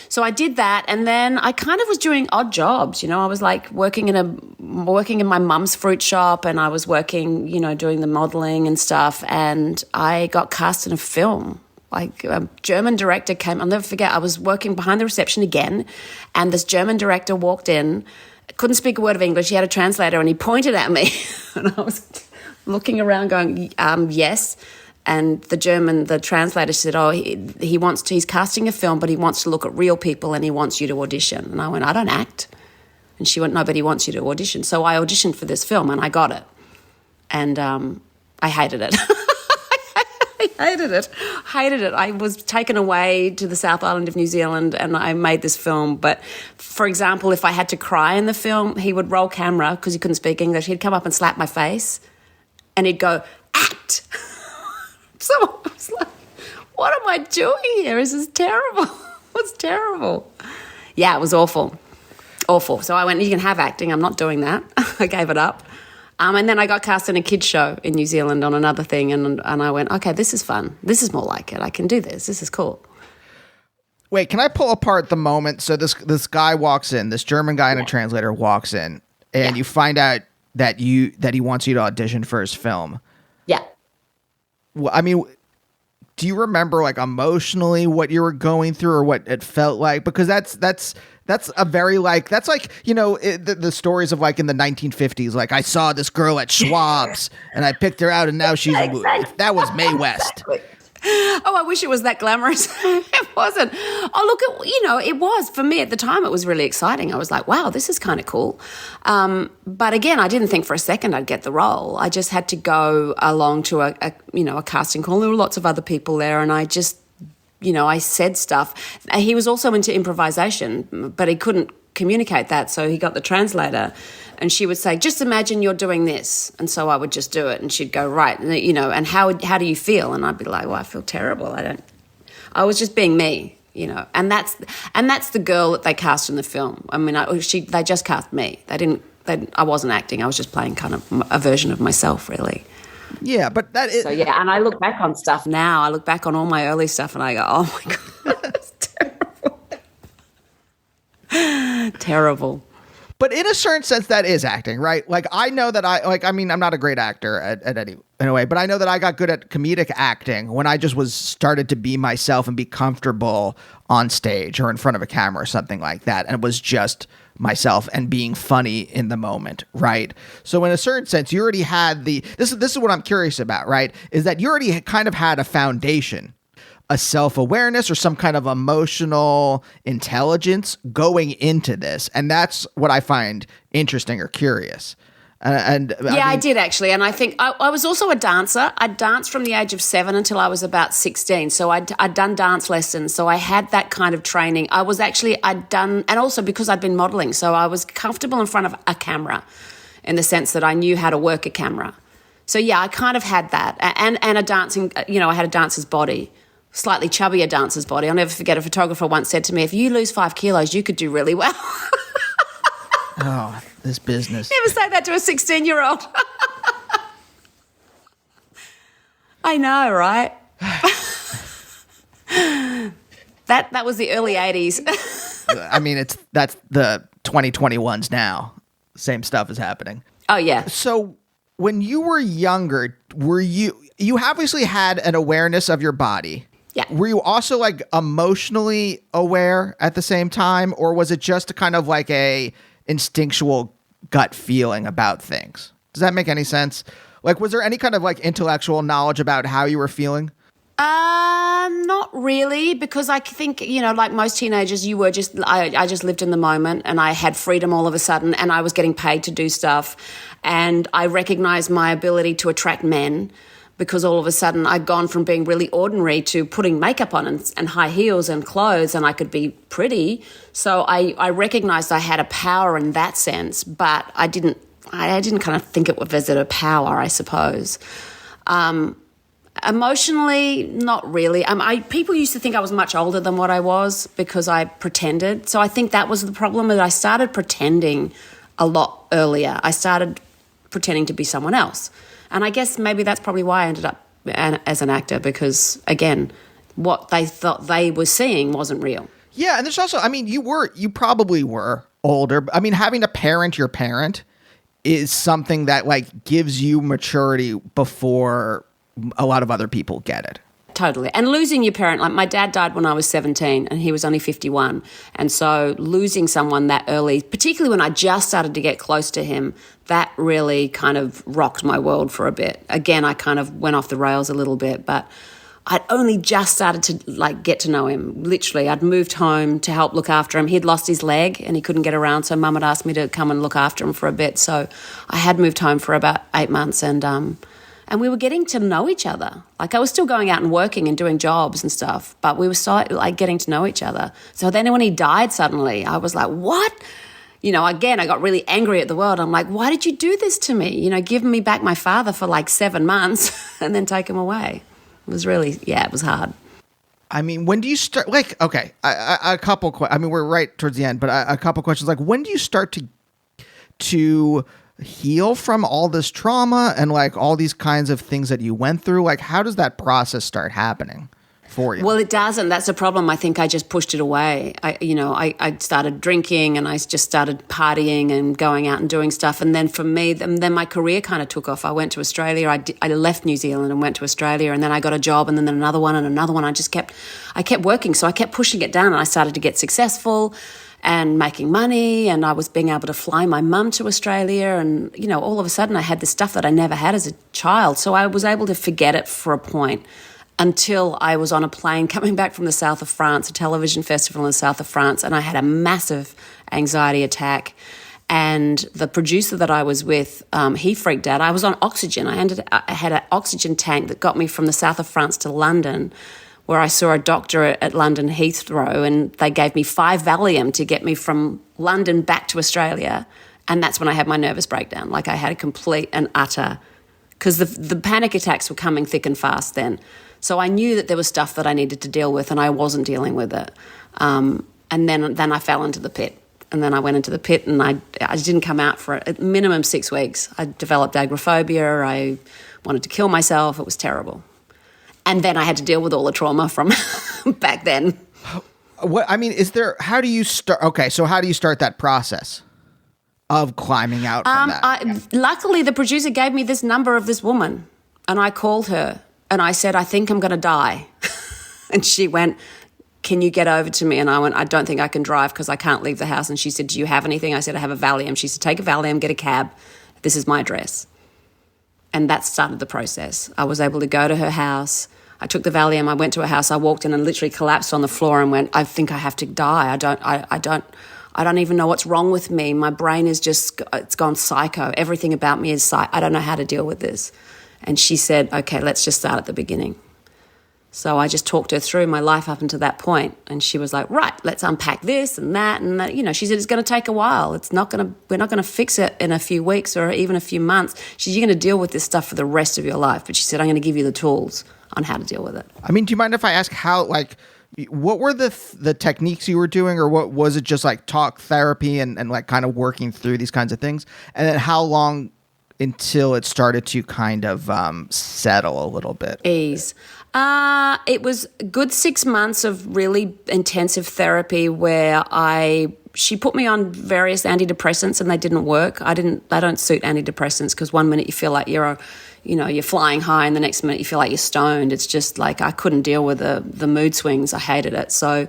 So I did that, and then I kind of was doing odd jobs. I was like working in my mum's fruit shop, and I was working, doing the modeling and stuff. And I got cast in a film. Like a German director came. I'll never forget. I was working behind the reception again, and this German director walked in. Couldn't speak a word of English. He had a translator, and he pointed at me, and I was looking around, going, "Yes." And the translator said, he's casting a film, but he wants to look at real people and he wants you to audition. And I went, I don't act. And she went, no, but he wants you to audition. So I auditioned for this film and I got it. And I hated it. Hated it. I was taken away to the South Island of New Zealand and I made this film. But, for example, if I had to cry in the film, he would roll camera because he couldn't speak English. He'd come up and slap my face and he'd go, act. So I was like, what am I doing here? This is terrible. It's terrible. Yeah, it was awful. Awful. So I went, you can have acting. I'm not doing that. I gave it up. And then I got cast in a kids show in New Zealand on another thing. And I went, okay, this is fun. This is more like it. I can do this. This is cool. Wait, can I pull apart the moment? So this guy walks in, this German guy and a translator walks in, and you find out that he wants you to audition for his film. Yeah. Well, I mean, do you remember like emotionally what you were going through or what it felt like? Because that's a very that's like, the stories of like in the 1950s, like I saw this girl at Schwab's and I picked her out and now she's that was Mae West. Exactly. Oh, I wish it was that glamorous. It wasn't. Oh, look, it was. For me at the time, it was really exciting. I was like, wow, this is kind of cool. But again, I didn't think for a second I'd get the role. I just had to go along to a casting call. There were lots of other people there, and I just, I said stuff. He was also into improvisation, but he couldn't communicate that, so he got the translator. And she would say, just imagine you're doing this. And so I would just do it. And she'd go, right, and how do you feel? And I'd be like, well, I feel terrible. I was just being me, And that's the girl that they cast in the film. I mean, they just cast me. I wasn't acting. I was just playing kind of a version of myself, really. Yeah, but that is... So, yeah, and I look back on stuff. Now I look back on all my early stuff and I go, oh, my God, that's terrible. Terrible. But in a certain sense, that is acting, right? Like, I know that I'm not a great actor at any way, but I know that I got good at comedic acting when I just started to be myself and be comfortable on stage or in front of a camera or something like that. And it was just myself and being funny in the moment, right? So in a certain sense, you already had this is what I'm curious about, right? Is that you already kind of had a foundation, a self-awareness or some kind of emotional intelligence going into this. And that's what I find interesting or curious. I did actually. And I think I was also a dancer. I danced from the age of 7 until I was about 16. So I'd done dance lessons. So I had that kind of training. And also because I'd been modeling. So I was comfortable in front of a camera in the sense that I knew how to work a camera. So yeah, I kind of had that. And a dancing, I had a dancer's body. Slightly chubbier dancer's body. I'll never forget a photographer once said to me, if you lose 5 kilos, you could do really well. Oh, this business. Never say that to a 16-year-old. I know, right? That was the early 80s. I mean, that's the 2021s now. Same stuff is happening. Oh, yeah. So when you were younger, you obviously had an awareness of your body. Yeah. Were you also like emotionally aware at the same time, or was it just a kind of like a instinctual gut feeling about things? Does that make any sense? Like, was there any kind of like intellectual knowledge about how you were feeling? Not really, because I think, like most teenagers, I just lived in the moment, and I had freedom all of a sudden, and I was getting paid to do stuff, and I recognized my ability to attract men, because all of a sudden I'd gone from being really ordinary to putting makeup on and high heels and clothes, and I could be pretty. So I recognized I had a power in that sense, but I didn't kind of think it was as a power, I suppose. Emotionally, not really. People used to think I was much older than what I was because I pretended. So I think that was the problem, that I started pretending a lot earlier. I started pretending to be someone else. And I guess maybe that's probably why I ended up as an actor, because, again, what they thought they were seeing wasn't real. Yeah, and there's also, you probably were older. I mean, having to parent your parent is something that, like, gives you maturity before a lot of other people get it. Totally. And losing your parent, like my dad died when I was 17 and he was only 51. And so losing someone that early, particularly when I just started to get close to him, that really kind of rocked my world for a bit. Again, I kind of went off the rails a little bit, but I'd only just started to like get to know him. Literally, I'd moved home to help look after him. He'd lost his leg and he couldn't get around, so Mum had asked me to come and look after him for a bit. So I had moved home for about 8 months, and we were getting to know each other. Like, I was still going out and working and doing jobs and stuff, but we were so, like, getting to know each other. So then when he died suddenly, I was like, what? Again, I got really angry at the world. I'm like, why did you do this to me? Give me back my father for like 7 months and then take him away. It was really, it was hard. I mean, when do you start, like, okay, a couple, we're right towards the end, but a couple questions. Like, when do you start to heal from all this trauma and like all these kinds of things that you went through? Like, how does that process start happening for you? Well, it doesn't. That's the problem. I think I just pushed it away. I started drinking and I just started partying and going out and doing stuff. And then for me, then my career kind of took off. I went to Australia. I left New Zealand and went to Australia, and then I got a job, and then another one and another one. I kept working. So I kept pushing it down, and I started to get successful and making money, and I was being able to fly my mum to Australia, and, all of a sudden I had this stuff that I never had as a child. So I was able to forget it for a point until I was on a plane coming back from the south of France, a television festival in the south of France, and I had a massive anxiety attack. And the producer that I was with, he freaked out. I was on oxygen. I had an oxygen tank that got me from the south of France to London, where I saw a doctor at London Heathrow, and they gave me 5 Valium to get me from London back to Australia. And that's when I had my nervous breakdown. Like, I had a complete and utter, because the panic attacks were coming thick and fast then. So I knew that there was stuff that I needed to deal with, and I wasn't dealing with it. And then I fell into the pit. And then I went into the pit, and I didn't come out for a minimum 6 weeks. I developed agoraphobia. I wanted to kill myself. It was terrible. And then I had to deal with all the trauma from back then. How do you start? Okay, so how do you start that process of climbing out from that? Luckily, the producer gave me this number of this woman, and I called her, and I said, I think I'm going to die. And she went, can you get over to me? And I went, I don't think I can drive because I can't leave the house. And she said, do you have anything? I said, I have a Valium. She said, take a Valium, get a cab. This is my address. And that started the process. I was able to go to her house. I took the Valium. I went to her house. I walked in and literally collapsed on the floor and went, I think I have to die. I don't even know what's wrong with me. My brain is it's gone psycho. Everything about me is I don't know how to deal with this. And she said, okay, let's just start at the beginning. So I just talked her through my life up until that point, and she was like, right, let's unpack this and that. And she said, it's going to take a while. We're not going to fix it in a few weeks or even a few months. She said, you're going to deal with this stuff for the rest of your life. But she said, I'm going to give you the tools on how to deal with it. I mean, do you mind if I ask how, like, what were the techniques you were doing, or what was it, just like talk therapy and like kind of working through these kinds of things? And then how long until it started to kind of settle a little bit? Ease. It was a good 6 months of really intensive therapy where she put me on various antidepressants and they didn't work. They don't suit antidepressants because one minute you feel like you're you're flying high and the next minute you feel like you're stoned. It's just like I couldn't deal with the mood swings. I hated it. So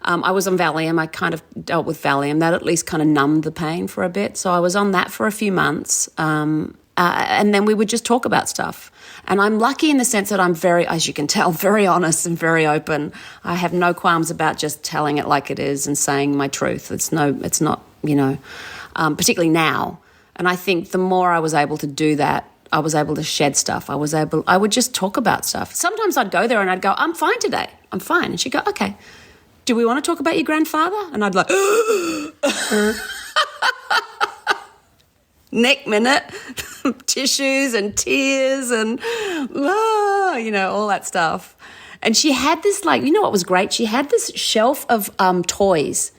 I was on Valium. I kind of dealt with Valium. That at least kind of numbed the pain for a bit. So I was on that for a few months. And then we would just talk about stuff. And I'm lucky in the sense that I'm very, as you can tell, very honest and very open. I have no qualms about just telling it like it is and saying my truth. It's not, particularly now. And I think the more I was able to do that, I was able to shed stuff. I would just talk about stuff. Sometimes I'd go there and I'd go, I'm fine today. I'm fine. And she'd go, okay, do we want to talk about your grandfather? And I'd like, neck minute, tissues and tears and, all that stuff. And she had this what was great? She had this shelf of toys,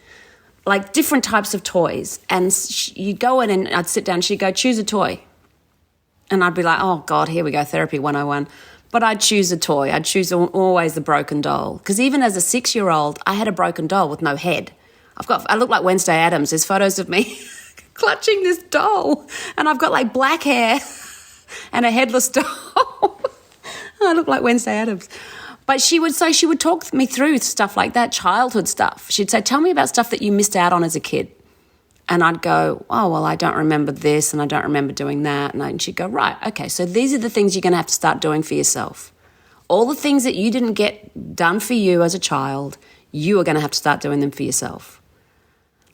like different types of toys. And you'd go in and I'd sit down and she'd go, choose a toy. And I'd be like, oh, God, here we go, therapy 101. But I'd choose a toy. I'd choose always the broken doll. Because even as a 6-year-old, I had a broken doll with no head. I look like Wednesday Addams. There's photos of me clutching this doll. And I've got like black hair and a headless doll. I look like Wednesday Addams. But she would talk me through stuff like that, childhood stuff. She'd say, tell me about stuff that you missed out on as a kid. And I'd go, oh, well, I don't remember this and I don't remember doing that. And she'd go, right, okay, so these are the things you're going to have to start doing for yourself. All the things that you didn't get done for you as a child, you are going to have to start doing them for yourself.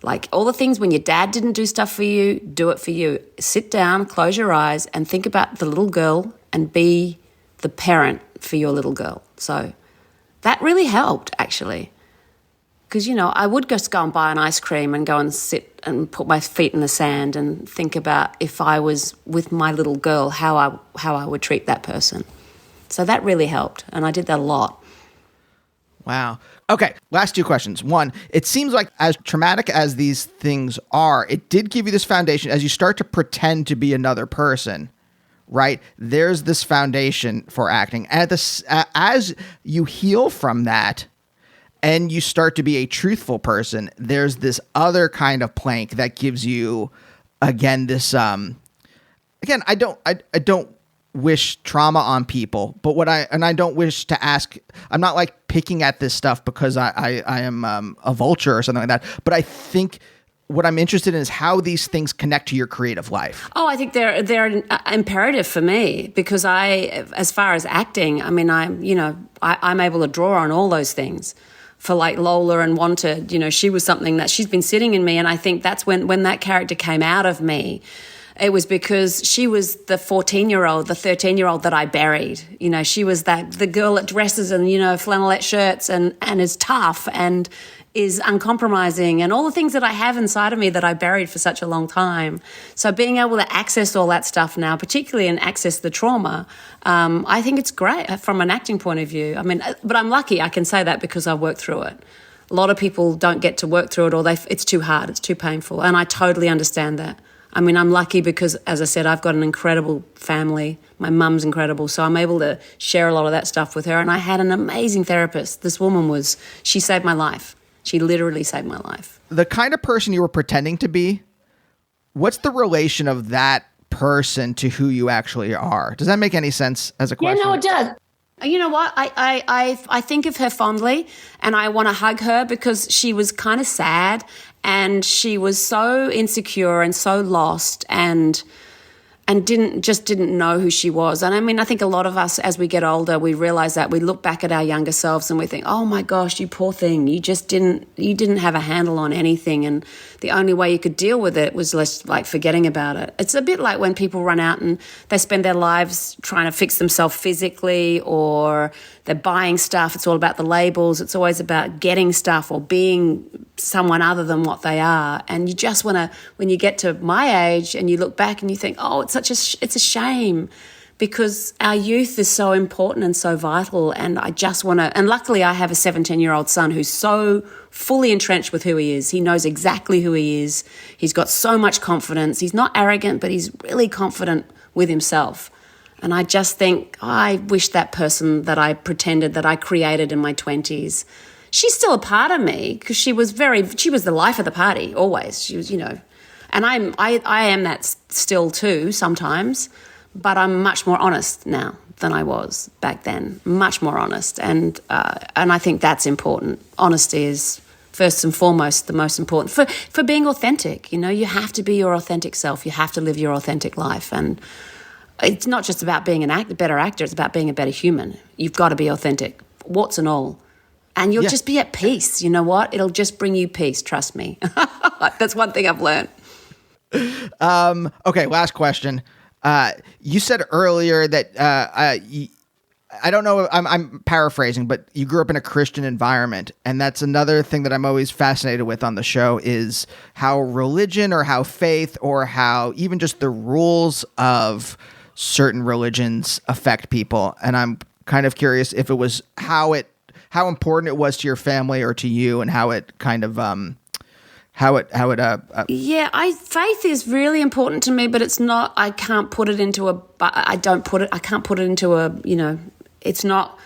Like all the things when your dad didn't do stuff for you, do it for you. Sit down, close your eyes and think about the little girl and be the parent for your little girl. So that really helped, actually. Because, I would just go and buy an ice cream and go and sit and put my feet in the sand and think about if I was with my little girl, how I would treat that person. So that really helped, and I did that a lot. Wow. Okay, last 2 questions. One, it seems like as traumatic as these things are, it did give you this foundation as you start to pretend to be another person, right? There's this foundation for acting. And as you heal from that, and you start to be a truthful person, there's this other kind of plank that gives you, again, this, again, I don't wish trauma on people, but I don't wish to ask, I'm not like picking at this stuff because I am a vulture or something like that, but I think what I'm interested in is how these things connect to your creative life. Oh, I think they're imperative for me because as far as acting, I mean, I'm able to draw on all those things. For like Lola and Wanted, she was something that she's been sitting in me. And I think that's when that character came out of me, it was because she was the 14-year-old, the 13-year-old that I buried. She was the girl that dresses in, flannelette shirts and is tough and is uncompromising and all the things that I have inside of me that I buried for such a long time. So being able to access all that stuff now, particularly and access the trauma, I think it's great from an acting point of view. I mean, but I'm lucky I can say that because I worked through it. A lot of people don't get to work through it or it's too hard, it's too painful. And I totally understand that. I mean, I'm lucky because, as I said, I've got an incredible family. My mum's incredible, so I'm able to share a lot of that stuff with her. And I had an amazing therapist. This woman she saved my life. She literally saved my life. The kind of person you were pretending to be, what's the relation of that person to who you actually are? Does that make any sense as a question? Yeah, no, it does. You know what? I think of her fondly and I want to hug her because she was kind of sad and she was so insecure and so lost and didn't know who she was. And I mean, I think a lot of us, as we get older, we realize that we look back at our younger selves and we think, oh my gosh, you poor thing. You didn't have a handle on anything. And the only way you could deal with it was just like forgetting about it. It's a bit like when people run out and they spend their lives trying to fix themselves physically or they're buying stuff. It's all about the labels. It's always about getting stuff or being someone other than what they are. And you just want to, when you get to my age and you look back and you think, oh, it's a shame because our youth is so important and so vital. And I just want to, and luckily I have a 17-year-old son who's so fully entrenched with who he is. He knows exactly who he is. He's got so much confidence. He's not arrogant, but he's really confident with himself. And I just think, I wish that person that I pretended that I created in my 20s, she's still a part of me because she was the life of the party, always. She was, and I am that still too sometimes, but I'm much more honest now than I was back then. Much more honest, and I think that's important. Honesty is first and foremost the most important for being authentic. You have to be your authentic self. You have to live your authentic life, and it's not just about being a better actor. It's about being a better human. You've got to be authentic, warts and all. And you'll just be at peace. You know what? It'll just bring you peace. Trust me. That's one thing I've learned. Okay, last question. You said earlier that I don't know. I'm paraphrasing, but you grew up in a Christian environment, and that's another thing that I'm always fascinated with on the show is how religion or how faith or how even just the rules of certain religions affect people. And I'm kind of curious if it was how important it was to your family or to you, and how it kind of faith is really important to me, but it's not. I can't put it into a. I can't put it into a. It's not.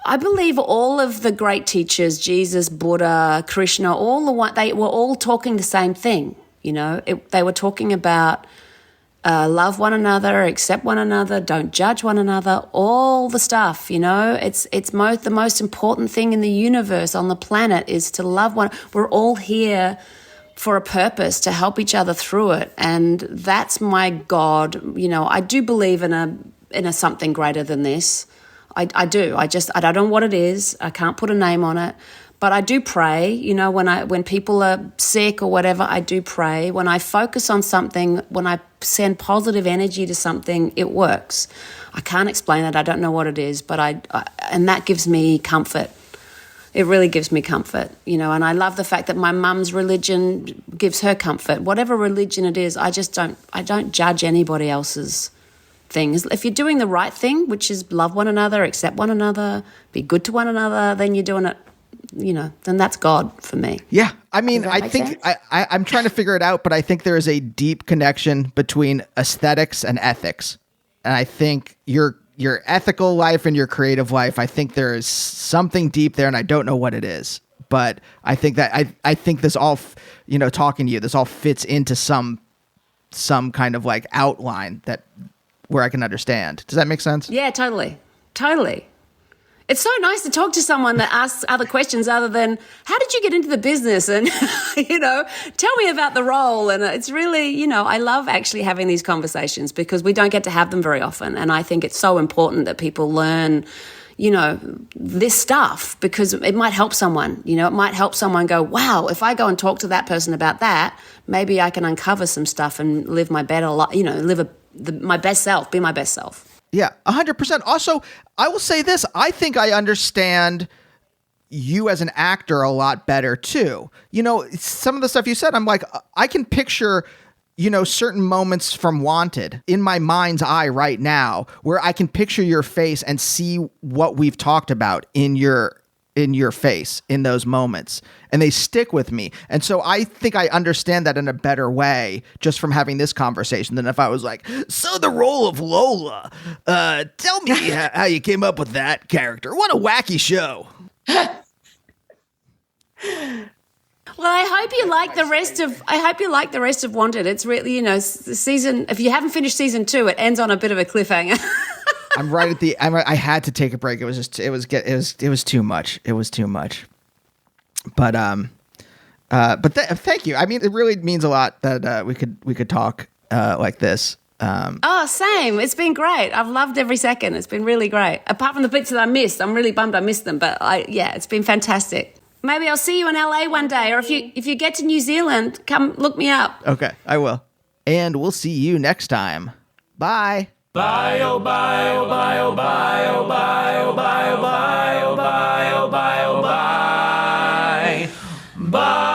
I believe all of the great teachers, Jesus, Buddha, Krishna, they were all talking the same thing. They were talking about love one another, accept one another, don't judge one another, all the stuff. It's the most important thing in the universe, on the planet, is to love one. We're all here for a purpose, to help each other through it, and that's my God. I do believe in a something greater than this. I do. I don't know what it is. I can't put a name on it. But I do pray, when people are sick or whatever, I do pray. When I focus on something, when I send positive energy to something, it works. I can't explain it. I don't know what it is, but and that gives me comfort. It really gives me comfort, and I love the fact that my mum's religion gives her comfort. Whatever religion it is, I don't judge anybody else's things. If you're doing the right thing, which is love one another, accept one another, be good to one another, then you're doing it, then that's God for me. Yeah. I mean, I think I'm trying to figure it out, but I think there is a deep connection between aesthetics and ethics. And I think your ethical life and your creative life, I think there is something deep there, and I don't know what it is. But I think that I think this all, talking to you, this all fits into some kind of like outline where I can understand. Does that make sense? Yeah, totally. It's so nice to talk to someone that asks other questions other than, how did you get into the business? And, tell me about the role. And it's really, I love actually having these conversations because we don't get to have them very often. And I think it's so important that people learn, this stuff, because it might help someone. It might help someone go, wow, if I go and talk to that person about that, maybe I can uncover some stuff and live my better life, my best self, be my best self. Yeah, 100%. Also, I will say this. I think I understand you as an actor a lot better, too. Some of the stuff you said, I'm like, I can picture, certain moments from Wanted in my mind's eye right now where I can picture your face and see what we've talked about in your face in those moments, and they stick with me. And so I think I understand that in a better way just from having this conversation than if I was like, so the role of Lola, tell me how you came up with that character. What a wacky show. Well, I hope you like the rest of Wanted. It's really, the season, if you haven't finished season 2, it ends on a bit of a cliffhanger. I'm right at I had to take a break. It was too much. It was too much. But thank you. I mean, it really means a lot that we could talk like this. Same. It's been great. I've loved every second. It's been really great. Apart from the bits that I missed, I'm really bummed I missed them. But it's been fantastic. Maybe I'll see you in LA one day, or if you get to New Zealand, come look me up. Okay, I will. And we'll see you next time. Bye. Bye, oh, bye, oh, bye, oh, bye, oh, bye, oh, bye, oh, bye, oh, bye, oh, bye, oh, bye. Bye.